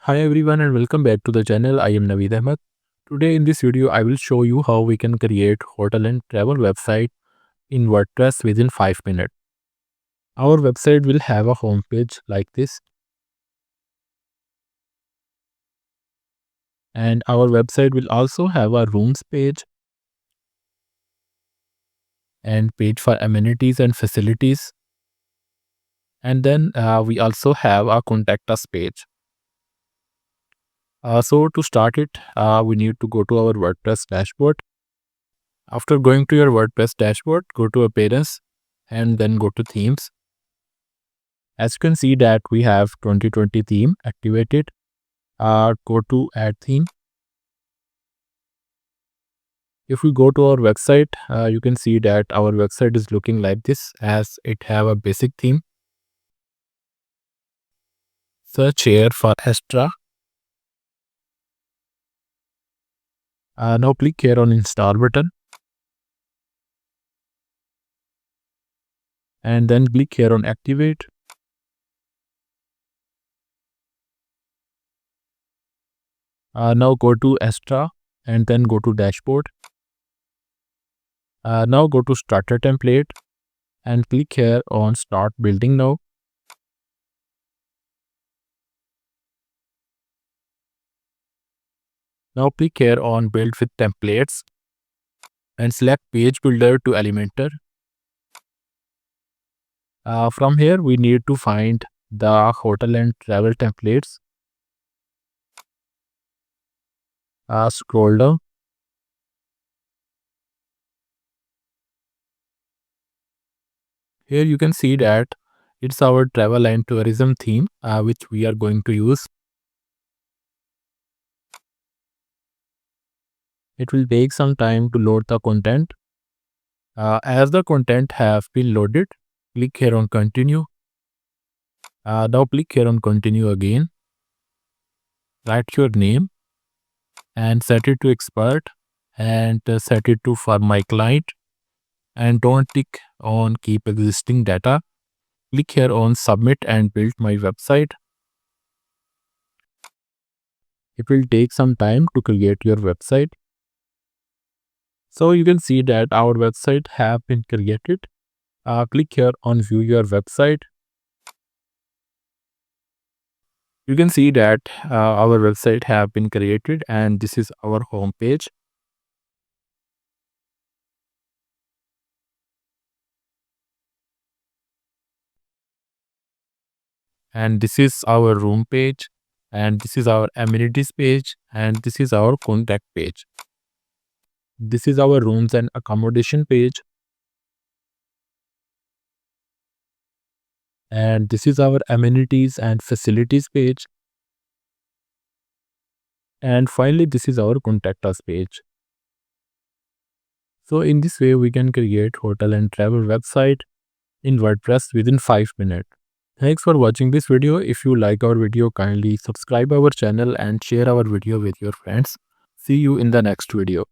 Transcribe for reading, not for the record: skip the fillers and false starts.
Hi everyone and welcome back to the channel. I am Naveed Ahmed. Today in this video I will show you how we can create hotel and travel website in WordPress within 5 minutes. Our website will have a home page like this, and our website will also have a rooms page and page for amenities and facilities, and then we also have a contact us page. So to start it, we need to go to our WordPress dashboard. After going to your WordPress dashboard, go to appearance and then go to themes. As you can see that we have 2020 theme activated. Go to add theme. If we go to our website, you can see that our website is looking like this as it have a basic theme. Search here for Astra. Now click here on install button and then click here on activate. Now go to Astra and then go to dashboard. Now go to starter template and click here on start building now. Now click here on build with templates and select page builder to Elementor. From here we need to find the hotel and travel templates. Scroll down. Here you can see that it's our travel and tourism theme which we are going to use. It will take some time to load the content. As the content have been loaded, click here on continue. Now click here on continue again. Write your name and set it to expert and set it to for my client, and don't click on keep existing data. Click here on submit and build my website. It will take some time to create your website. So you can see that our website have been created. Click here on view your website. You can see that our website have been created and this is our home page. And this is our room page, and this is our amenities page, and this is our contact page. This is our rooms and accommodation page, and this is our amenities and facilities page, and finally this is our contact us page. So in this way we can create hotel and travel website in WordPress within 5 minutes. Thanks for watching this video. If you like our video, kindly subscribe our channel and share our video with your friends. See you in the next video.